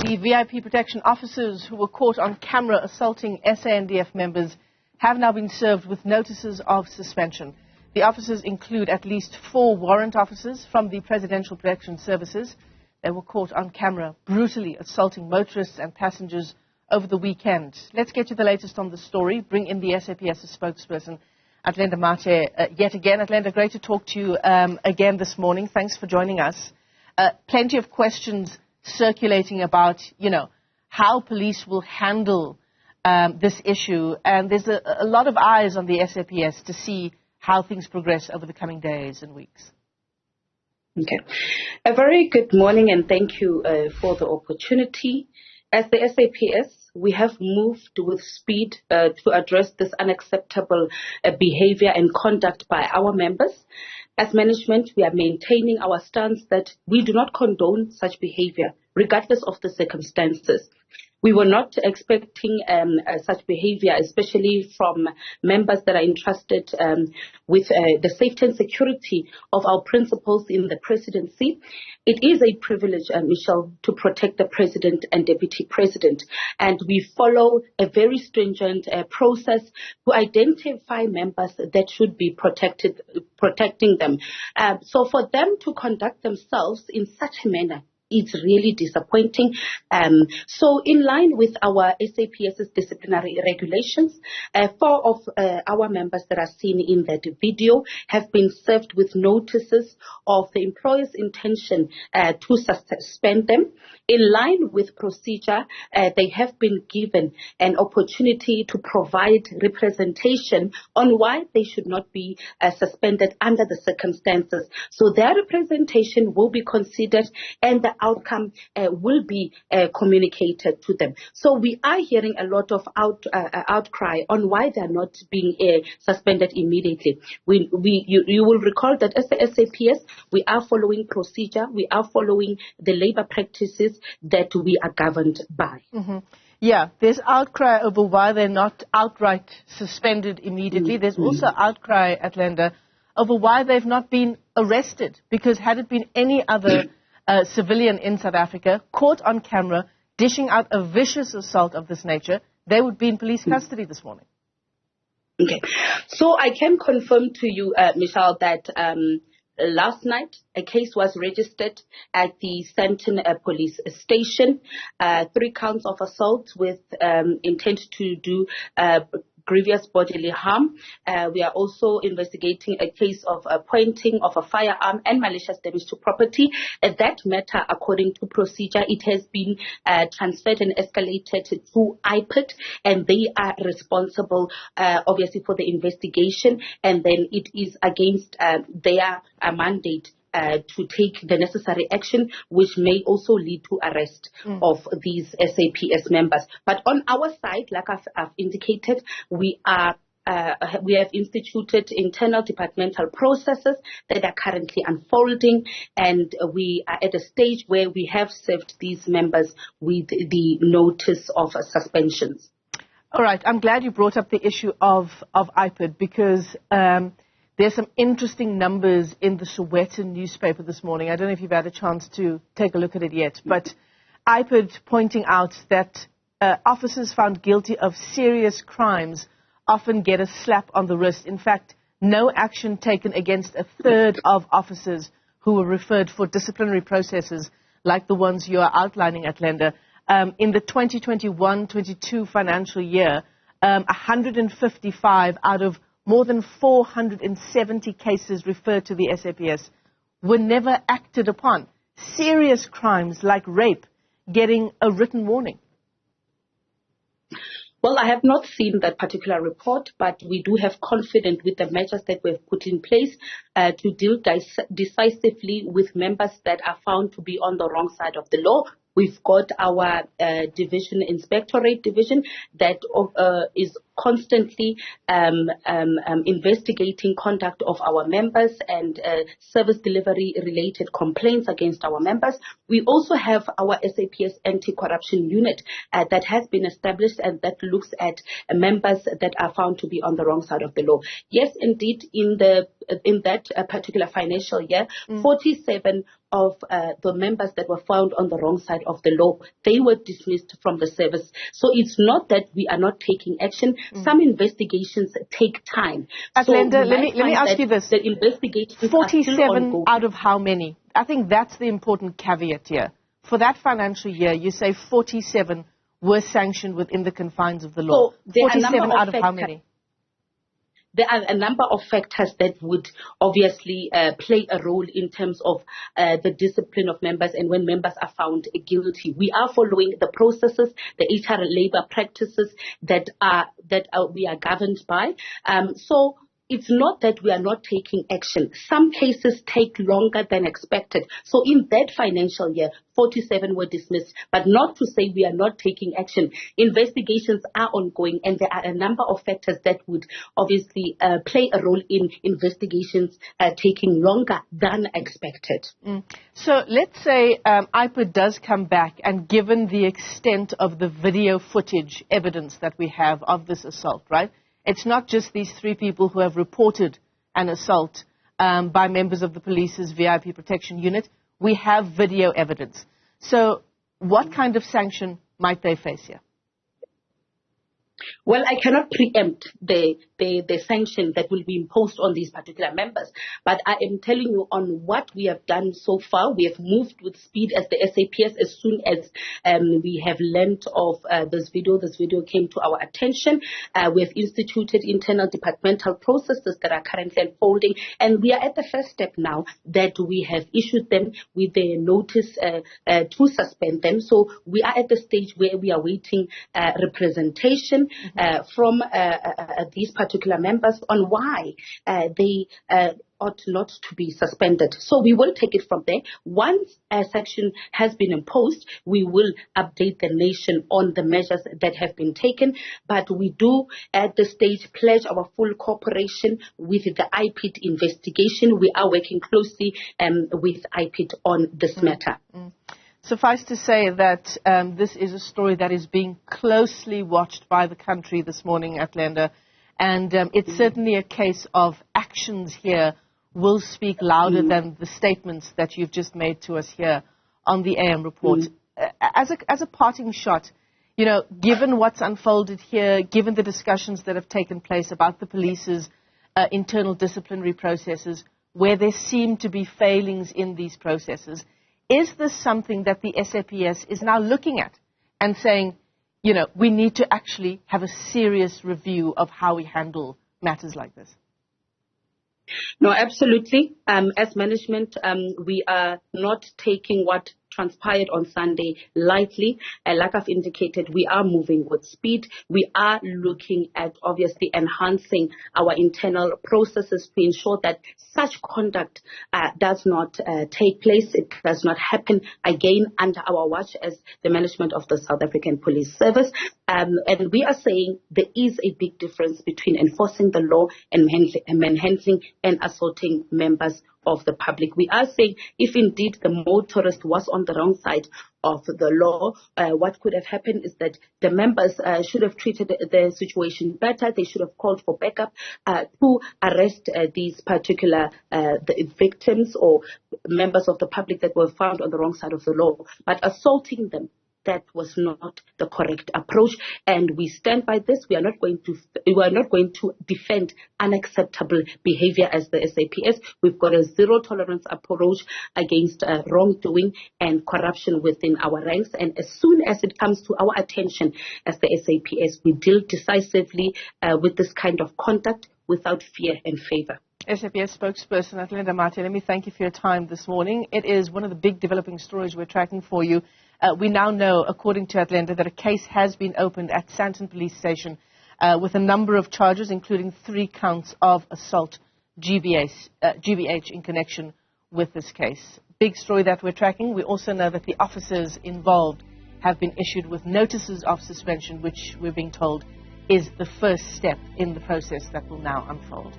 The VIP protection officers who were caught on camera assaulting SANDF members have now been served with notices of suspension. The officers include at least 4 warrant officers from the Presidential Protection Services. They were caught on camera brutally assaulting motorists and passengers over the weekend. Let's get you the latest on the story. Bring in the SAPS spokesperson, Athlenda Mathe, yet again. Athlenda, great to talk to you again this morning. Thanks for joining us. Plenty of questions circulating about, how police will handle this issue. And there's a lot of eyes on the SAPS to see how things progress over the coming days and weeks. Okay. A very good morning and thank you for the opportunity. As the SAPS, we have moved with speed to address this unacceptable behavior and conduct by our members. As management, we are maintaining our stance that we do not condone such behavior, regardless of the circumstances. We were not expecting such behavior, especially from members that are entrusted with the safety and security of our principals in the presidency. It is a privilege, Michelle, to protect the president and deputy president. And we follow a very stringent process to identify members that should be protecting them. So for them to conduct themselves in such a manner, it's really disappointing. So in line with our SAPS's disciplinary regulations, 4 of our members that are seen in that video have been served with notices of the employer's intention to suspend them. In line with procedure, they have been given an opportunity to provide representation on why they should not be suspended under the circumstances. So their representation will be considered and the outcome will be communicated to them. So we are hearing a lot of outcry on why they are not being suspended immediately. You will recall that as the SAPS, we are following procedure, we are following the labor practices that we are governed by. Mm-hmm. Yeah, there's outcry over why they're not outright suspended immediately. Mm-hmm. There's also outcry, Athlenda, over why they've not been arrested, because had it been any other civilian in South Africa caught on camera dishing out a vicious assault of this nature, they would be in police custody this morning. Okay, so I can confirm to you, Michelle, that last night, a case was registered at the Sandton police station, 3 counts of assault with intent to do grievous bodily harm. We are also investigating a case of pointing of a firearm and malicious damage to property. That matter, according to procedure, it has been transferred and escalated to IPID, and they are responsible, obviously, for the investigation, and then it is against their mandate to take the necessary action, which may also lead to arrest of these SAPS members. But on our side, like I've indicated, we have instituted internal departmental processes that are currently unfolding, and we are at a stage where we have served these members with the notice of suspensions. All right. I'm glad you brought up the issue of IPID, because there's some interesting numbers in the Sowetan newspaper this morning. I don't know if you've had a chance to take a look at it yet, but IPID pointing out that officers found guilty of serious crimes often get a slap on the wrist. In fact, no action taken against a third of officers who were referred for disciplinary processes like the ones you are outlining, Athlenda. In the 2021-22 financial year, 155 out of more than 470 cases referred to the SAPS were never acted upon. Serious crimes like rape getting a written warning. Well, I have not seen that particular report, but we do have confidence with the measures that we've put in place to deal decisively with members that are found to be on the wrong side of the law. We've got our division, inspectorate division, that is constantly investigating conduct of our members and service delivery related complaints against our members. We also have our SAPS anti-corruption unit that has been established and that looks at members that are found to be on the wrong side of the law. Yes, indeed, in that particular financial year, 47 of the members that were found on the wrong side of the law, they were dismissed from the service. So it's not that we are not taking action. Some investigations take time. Athlenda, let me ask you this. The investigations 47 out of how many? I think that's the important caveat here. For that financial year, you say 47 were sanctioned within the confines of the law. So 47 out of how many? There are a number of factors that would obviously play a role in terms of the discipline of members and when members are found guilty. We are following the processes, the HR labor practices that we are governed by. So it's not that we are not taking action. Some cases take longer than expected. So in that financial year, 47 were dismissed, but not to say we are not taking action. Investigations are ongoing, and there are a number of factors that would obviously play a role in investigations taking longer than expected. So let's say IPA does come back, and given the extent of the video footage evidence that we have of this assault, right? It's not just these 3 people who have reported an assault by members of the police's VIP protection unit. We have video evidence. So what kind of sanction might they face here? Well, I cannot preempt the sanction that will be imposed on these particular members, but I am telling you on what we have done so far. We have moved with speed as the SAPS as soon as we have learnt of this video. This video came to our attention. We have instituted internal departmental processes that are currently unfolding, and we are at the first step now that we have issued them with the notice to suspend them. So we are at the stage where we are waiting representation from these particular members on why they ought not to be suspended. So we will take it from there. Once a sanction has been imposed, we will update the nation on the measures that have been taken. But we do at this stage pledge our full cooperation with the IPID investigation. We are working closely with IPID on this matter. Suffice to say that this is a story that is being closely watched by the country this morning, Athlenda, and it's certainly a case of actions here will speak louder than the statements that you've just made to us here on the AM report. As a parting shot, you know, given what's unfolded here, given the discussions that have taken place about the police's internal disciplinary processes, where there seem to be failings in these processes, is this something that the SAPS is now looking at and saying, you know, we need to actually have a serious review of how we handle matters like this? No, absolutely. As management, we are not taking what transpired on Sunday lightly. Like I've indicated, we are moving with speed. We are looking at obviously enhancing our internal processes to ensure that such conduct does not take place. It does not happen again under our watch as the management of the South African Police Service. And we are saying there is a big difference between enforcing the law and manhandling and assaulting members of the public. We are saying if indeed the motorist was on the wrong side of the law, what could have happened is that the members should have treated the situation better. They should have called for backup to arrest these particular the victims or members of the public that were found on the wrong side of the law. But assaulting them, that was not the correct approach, and we stand by this. We are not going to defend unacceptable behavior as the SAPS. We've got a zero tolerance approach against wrongdoing and corruption within our ranks, and as soon as it comes to our attention as the SAPS, we deal decisively with this kind of conduct without fear and favor. SAPS spokesperson Athlenda Mathe, let me thank you for your time this morning. It is one of the big developing stories we're tracking for you. We now know, according to Athlenda, that a case has been opened at Sandton Police Station with a number of charges, including 3 counts of assault GBH in connection with this case. Big story that we're tracking. We also know that the officers involved have been issued with notices of suspension, which we're being told is the first step in the process that will now unfold.